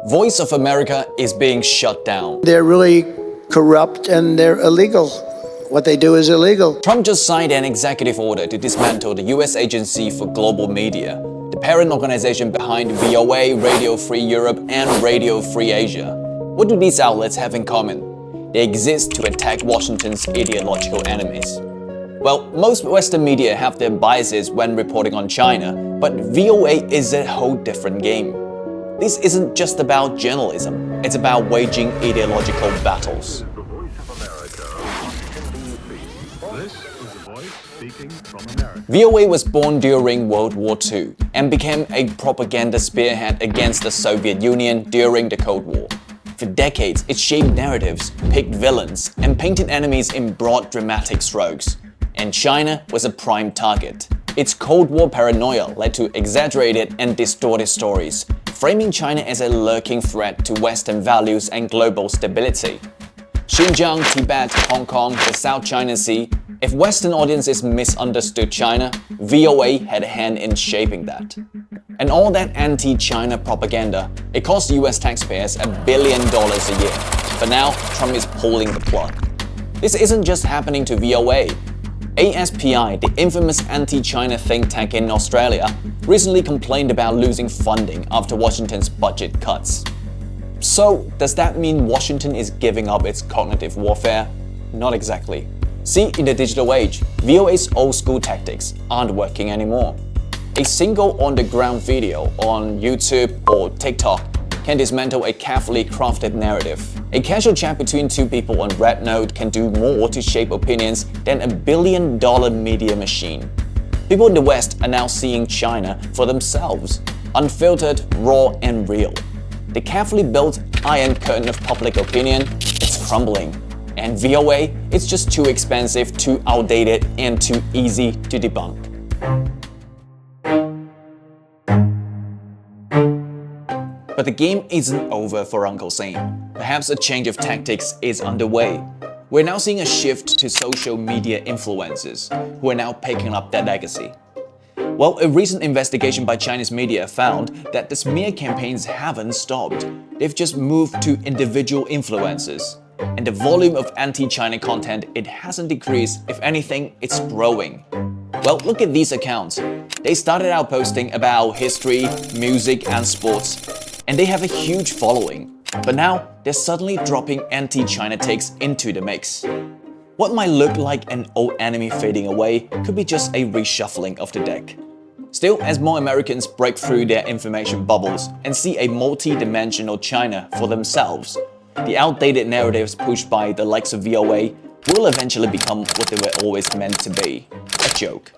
Voice of America is being shut down. They're really corrupt and they're illegal. What they do is illegal. Trump just signed an executive order to dismantle the US Agency for Global Media, the parent organization behind VOA, Radio Free Europe, and Radio Free Asia. What do these outlets have in common? They exist to attack Washington's ideological enemies. Well, most Western media have their biases when reporting on China, but VOA is a whole different game. This isn't just about journalism, it's about waging ideological battles. VOA was born during World War II and became a propaganda spearhead against the Soviet Union during the Cold War. For decades, it shaped narratives, picked villains, and painted enemies in broad dramatic strokes. And China was a prime target. Its Cold War paranoia led to exaggerated and distorted stories, framing China as a lurking threat to Western values and global stability. Xinjiang, Tibet, Hong Kong, the South China Sea. If Western audiences misunderstood China, VOA had a hand in shaping that. And all that anti-China propaganda, it cost US taxpayers $1 billion a year. But now, Trump is pulling the plug. This isn't just happening to VOA. ASPI, the infamous anti-China think tank in Australia, recently complained about losing funding after Washington's budget cuts. So, does that mean Washington is giving up its cognitive warfare? Not exactly. See, in the digital age, VOA's old-school tactics aren't working anymore. A single on-the-ground video on YouTube or TikTok can dismantle a carefully crafted narrative. A casual chat between two people on Red can do more to shape opinions than $1 billion media machine. People in the West are now seeing China for themselves, unfiltered, raw, and real. The carefully built iron curtain of public opinion is crumbling. And VOA is just too expensive, too outdated, and too easy to debunk. But the game isn't over for Uncle Sam. Perhaps a change of tactics is underway. We're now seeing a shift to social media influencers, who are now picking up that legacy. Well, a recent investigation by Chinese media found that the smear campaigns haven't stopped. They've just moved to individual influencers. And the volume of anti-China content, it hasn't decreased. If anything, it's growing. Well, look at these accounts. They started out posting about history, music, and sports. And they have a huge following. But now, they're suddenly dropping anti-China takes into the mix. What might look like an old enemy fading away could be just a reshuffling of the deck. Still, as more Americans break through their information bubbles and see a multi-dimensional China for themselves, the outdated narratives pushed by the likes of VOA will eventually become what they were always meant to be, a joke.